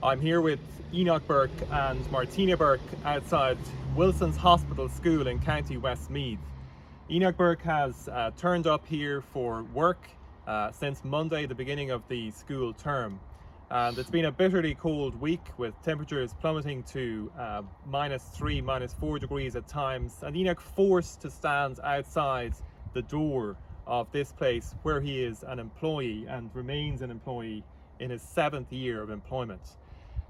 I'm here with Enoch Burke and Martina Burke outside Wilson's Hospital School in County Westmeath. Enoch Burke has turned up here for work since Monday, the beginning of the school term. And it's been a bitterly cold week with temperatures plummeting to -3, -4 degrees at times, and Enoch forced to stand outside the door of this place where he is an employee and remains an employee in his 7th year of employment.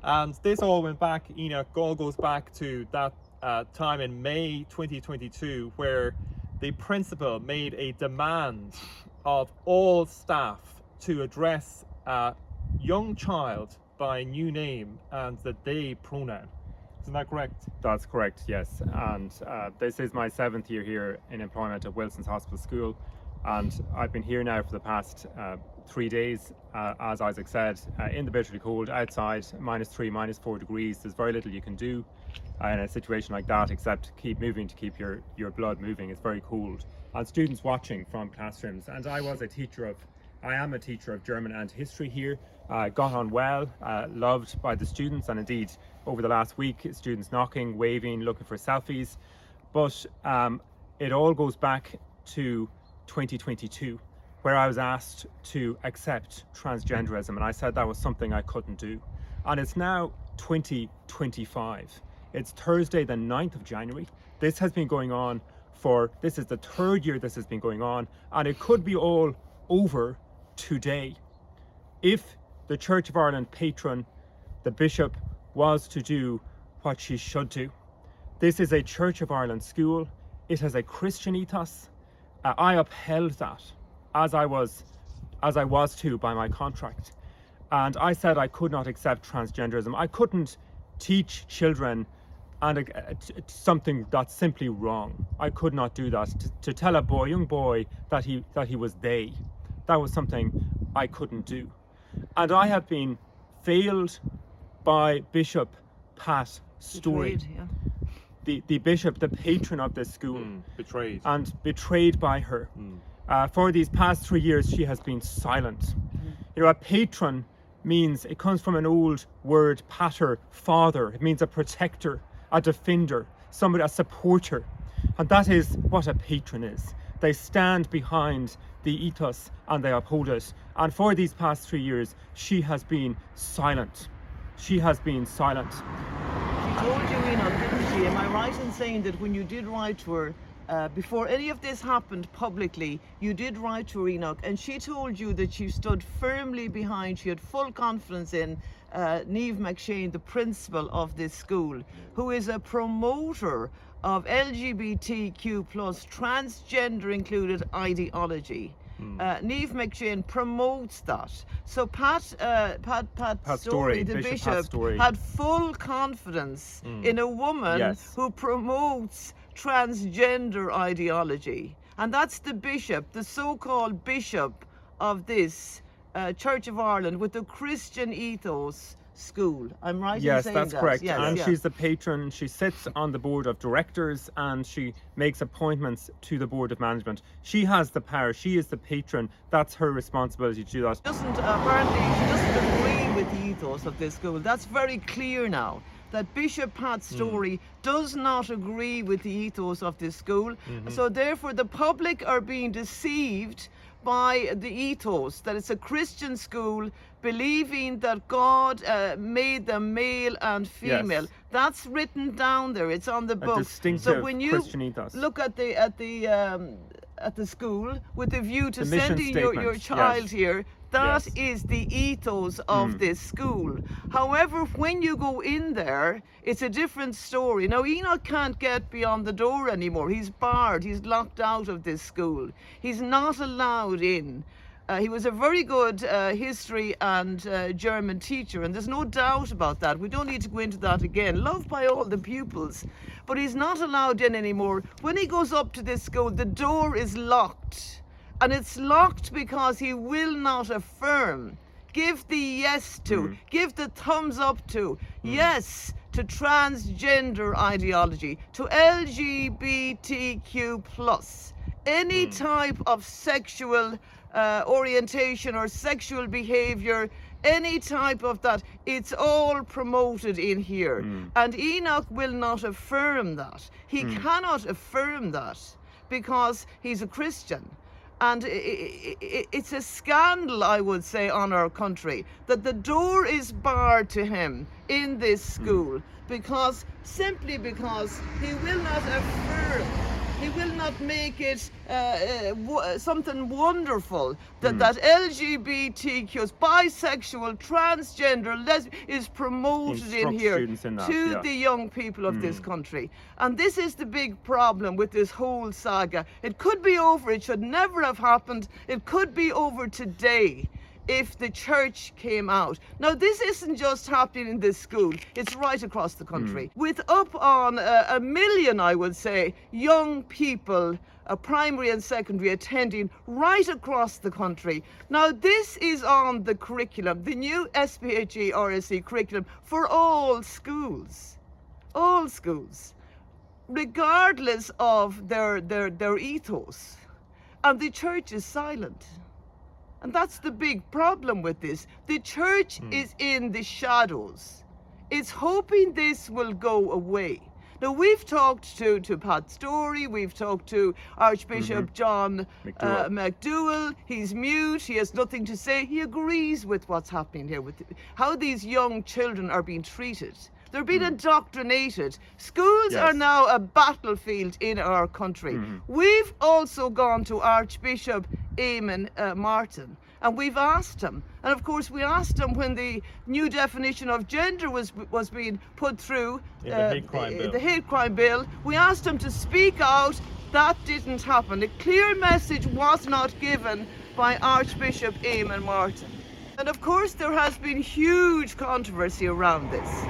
And this all went back, Enoch, all goes back to that time in May 2022 where the principal made a demand of all staff to address a young child by a new name and the they pronoun. Isn't that correct? That's correct, yes. And this is my 7th year here in employment at Wilson's Hospital School. And I've been here now for the past 3 days, as Isaac said, in the bitterly cold, outside, -3, -4 degrees. There's very little you can do in a situation like that except keep moving to keep your blood moving. It's very cold. And students watching from classrooms. And I am a teacher of German and history here. Got on well, loved by the students, and indeed over the last week, students knocking, waving, looking for selfies. But it all goes back to 2022, where I was asked to accept transgenderism, and I said that was something I couldn't do. And it's now 2025. It's Thursday the 9th of January. This has been going on this is the 3rd year this has been going on, and it could be all over today if the Church of Ireland patron, the Bishop, was to do what she should do. This is a Church of Ireland school. It has a Christian ethos. I upheld that as I was to by my contract, and I said I could not accept transgenderism. I couldn't teach children and something that's simply wrong. I could not do that. To tell a young boy that he was they, that was something I couldn't do. And I have been failed by Bishop Pat Storey. Betrayed, yeah. The bishop, the patron of this school, betrayed by her. For these past 3 years, she has been silent. You know, a patron it comes from an old word, pater, father. It means a protector, a defender, somebody, a supporter. And that is what a patron is. They stand behind the ethos and they uphold it. And for these past 3 years, she has been silent. She has been silent. She told you, Enoch, didn't she? Am I right in saying that when you did write to her, before any of this happened publicly, you did write to her, Enoch, and she told you that she stood firmly behind, she had full confidence in Niamh McShane, the principal of this school, who is a promoter of LGBTQ plus transgender included ideology. Niamh McShane promotes that. So Pat Storey, the Bishop, had full confidence in a woman who promotes transgender ideology. And that's the bishop, the so-called bishop of this Church of Ireland with the Christian ethos school. I'm right in saying that? Yes, that's correct. Yes, and she's the patron. She sits on the board of directors and she makes appointments to the board of management. She has the power. She is the patron. That's her responsibility to do that. Apparently, she doesn't agree with the ethos of this school. That's very clear now, that Bishop Pat Storey does not agree with the ethos of this school. So therefore the public are being deceived by the ethos, that it's a Christian school, believing that God made them male and female. Yes. That's written down there. It's on the book. So when you Christian ethos. Look at the school with the view to sending your child here, that is the ethos of this school. However, when you go in there, it's a different story. Now, Enoch can't get beyond the door anymore. He's barred. He's locked out of this school. He's not allowed in. He was a very good history and German teacher, and there's no doubt about that. We don't need to go into that again. Loved by all the pupils, but he's not allowed in anymore. When he goes up to this school, the door is locked. And it's locked because he will not affirm, give the yes to, give the thumbs up to, yes to transgender ideology, to LGBTQ plus, any type of sexual orientation or sexual behavior any type of that, it's all promoted in here. And Enoch will not affirm that. He cannot affirm that because he's a Christian. And it's a scandal, I would say, on our country that the door is barred to him in this school simply because he will not affirm, he will not make it something wonderful that LGBTQ, bisexual, transgender, lesbian is promoted in here to the young people of this country. And this is the big problem with this whole saga. It could be over, it should never have happened. It could be over today if the church came out. Now, this isn't just happening in this school, it's right across the country. With up on 1 million, I would say, young people, primary and secondary, attending right across the country. Now, this is on the curriculum, the new SPHE RSC curriculum for all schools, regardless of their ethos. And the church is silent. And that's the big problem with this. The church is in the shadows. It's hoping this will go away. Now, we've talked to Pat Storey, we've talked to Archbishop John McDowell. He's mute, he has nothing to say. He agrees with what's happening here, with how these young children are being treated. They're being indoctrinated. Schools are now a battlefield in our country. We've also gone to Archbishop Eamon Martin, and we've asked him. And of course, we asked him when the new definition of gender was being put through the hate crime bill. We asked him to speak out. That didn't happen. A clear message was not given by Archbishop Eamon Martin. And of course, there has been huge controversy around this.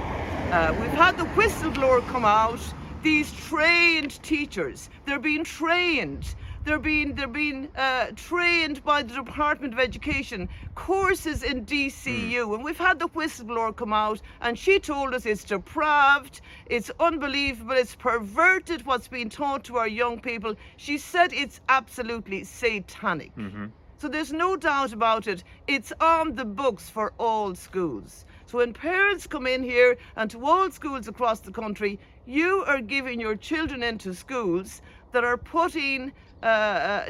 We've had the whistleblower come out. These trained teachers, they're being trained. They're being trained by the Department of Education, courses in DCU. And we've had the whistleblower come out, and she told us it's depraved, it's unbelievable, it's perverted what's being taught to our young people. She said it's absolutely satanic. So there's no doubt about it. It's on the books for all schools. So when parents come in here and to all schools across the country, you are giving your children into schools that are putting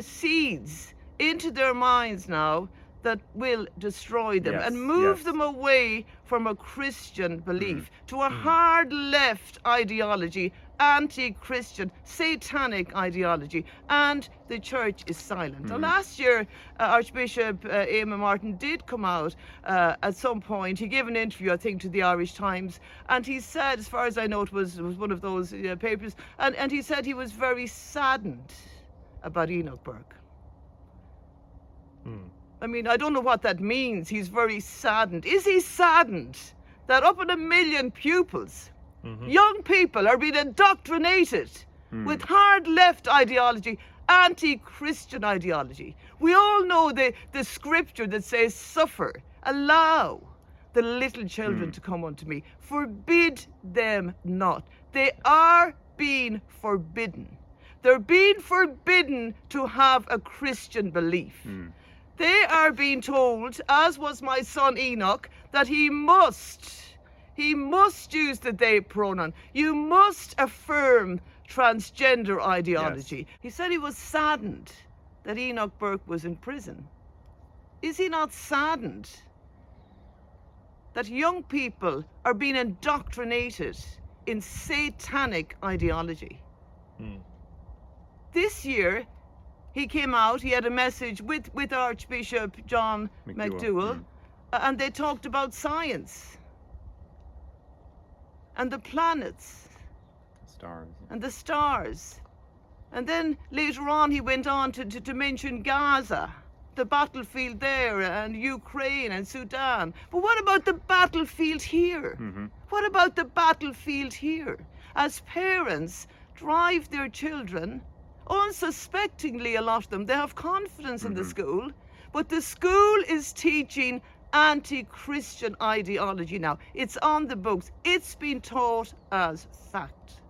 seeds into their minds now that will destroy them and move them away from a Christian belief to a hard left ideology, anti-Christian, satanic ideology, and the church is silent. Now, last year, Archbishop Eamon Martin did come out at some point. He gave an interview, I think, to the Irish Times, and he said, as far as I know, it was one of those papers, and he said he was very saddened about Enoch Burke. I mean, I don't know what that means. He's very saddened. Is he saddened that up in 1 million pupils, young people are being indoctrinated with hard left ideology, anti-Christian ideology? We all know the scripture that says, suffer, allow the little children to come unto me. Forbid them not. They are being forbidden. They're being forbidden to have a Christian belief. They are being told, as was my son Enoch, that he must use the they pronoun. You must affirm transgender ideology. He said he was saddened that Enoch Burke was in prison. Is he not saddened that young people are being indoctrinated in satanic ideology? This year, he came out, he had a message with Archbishop John McDowell, and they talked about science and the planets and the stars. And then later on, he went on to mention Gaza, the battlefield there, and Ukraine and Sudan. But what about the battlefield here? What about the battlefield here? As parents drive their children, unsuspectingly, a lot of them, they have confidence in the school, but the school is teaching anti-Christian ideology now. It's on the books. It's been taught as fact.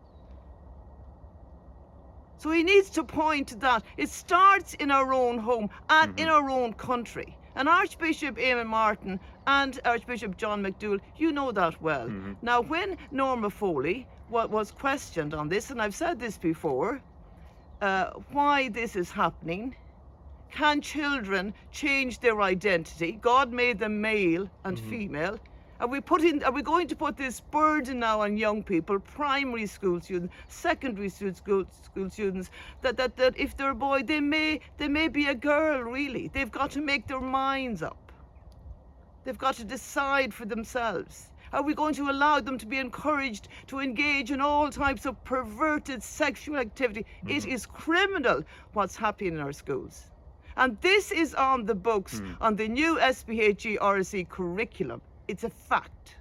So he needs to point to that. It starts in our own home and in our own country. And Archbishop Eamon Martin and Archbishop John McDowell, you know that well. Now, when Norma Foley was questioned on this, and I've said this before, why this is happening, can children change their identity? God made them male and female. Are we going to put this burden now on young people, primary school students, secondary school students, that if they're a boy, they may be a girl, really. They've got to make their minds up. They've got to decide for themselves. Are we going to allow them to be encouraged to engage in all types of perverted sexual activity? It is criminal what's happening in our schools. And this is on the books, on the new SPHE RSE curriculum. It's a fact.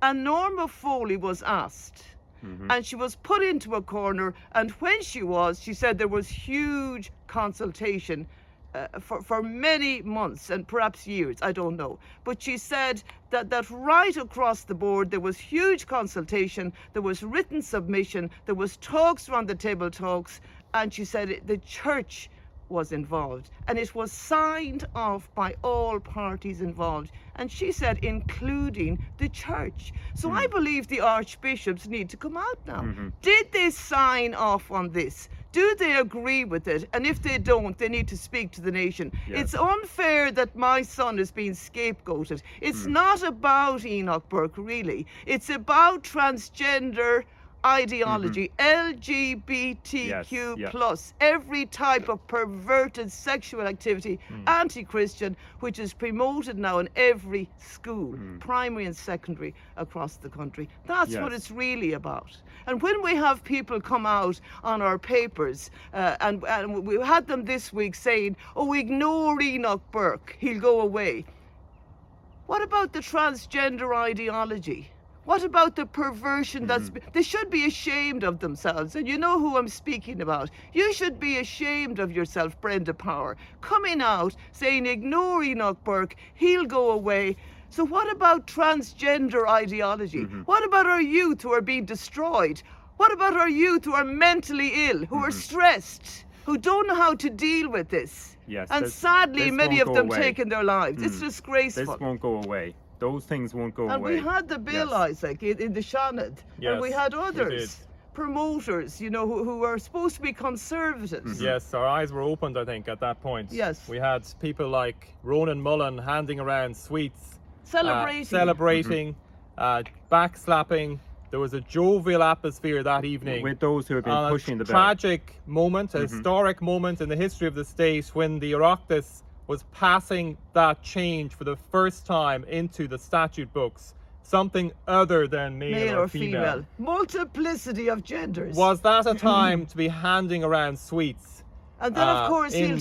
And Norma Foley was asked, and she was put into a corner, and when she said there was huge consultation for many months and perhaps years, I don't know. But she said that right across the board there was huge consultation, there was written submission, there was talks, around the table talks, and she said the church was involved, and it was signed off by all parties involved, and she said including the church. So I believe the archbishops need to come out now. Did they sign off on this? Do they agree with it? And if they don't, they need to speak to the nation. It's unfair that my son is being scapegoated. It's not about Enoch Burke, really. It's about transgender ideology, LGBTQ plus, every type of perverted sexual activity, anti-Christian, which is promoted now in every school, primary and secondary, across the country. That's what it's really about. And when we have people come out on our papers, and we had them this week saying, oh, ignore Enoch Burke, he'll go away. What about the transgender ideology? What about the perversion they should be ashamed of themselves? And you know who I'm speaking about. You should be ashamed of yourself, Brenda Power, coming out saying ignore Enoch Burke, he'll go away. So what about transgender ideology? What about our youth who are being destroyed? What about our youth who are mentally ill, who are stressed, who don't know how to deal with this? And sadly, many of them taking their lives. It's disgraceful. This won't go away. Those things won't go away. And we had the bill, Isaac, in the Shanad. And we had others, promoters, you know, who were supposed to be conservatives. Yes, our eyes were opened, I think, at that point. Yes. We had people like Ronan Mullen handing around sweets. Celebrating. Backslapping. There was a jovial atmosphere that evening. With those who have been pushing the bill. A tragic moment, a historic moment in the history of the state when the Oireachtas was passing that change for the first time into the statute books, something other than male or female. Multiplicity of genders. Was that a time to be handing around sweets? And then of course he'll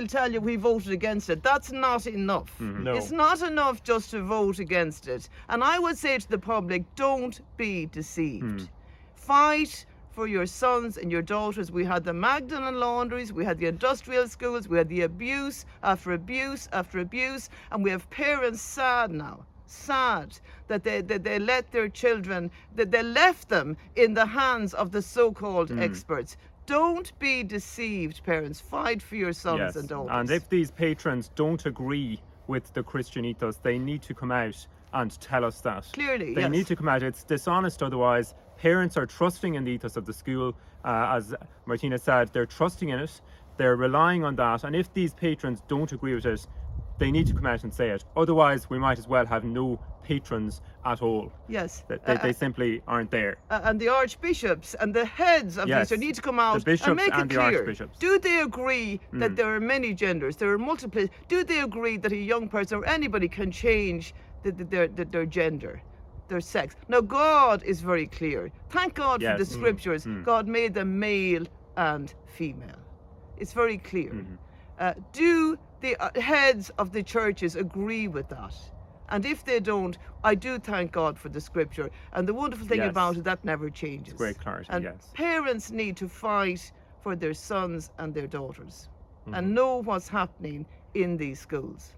tell you we voted against it. That's not enough. No. It's not enough just to vote against it. And I would say to the public, don't be deceived. Fight for your sons and your daughters. We had the Magdalen laundries, we had the industrial schools, we had the abuse after abuse after abuse, and we have parents sad now. Sad that they let their children, that they left them in the hands of the so-called experts. Don't be deceived, parents. Fight for your sons and daughters. And if these patrons don't agree with the Christian ethos, they need to come out and tell us that. Clearly, They need to come out. It's dishonest otherwise. Parents are trusting in the ethos of the school. As Martina said, they're trusting in it. They're relying on that. And if these patrons don't agree with it, they need to come out and say it. Otherwise, we might as well have no patrons at all. Yes. They simply aren't there. And the archbishops and the heads of these need to come out and make it clear. Do they agree that there are many genders, there are multiple? Do they agree that a young person or anybody can change their gender, their sex? Now, God is very clear. Thank God for the scriptures. God made them male and female. It's very clear. Do the heads of the churches agree with that? And if they don't, I do thank God for the scripture. And the wonderful thing about it, that never changes. Great clarity, and parents need to fight for their sons and their daughters and know what's happening in these schools.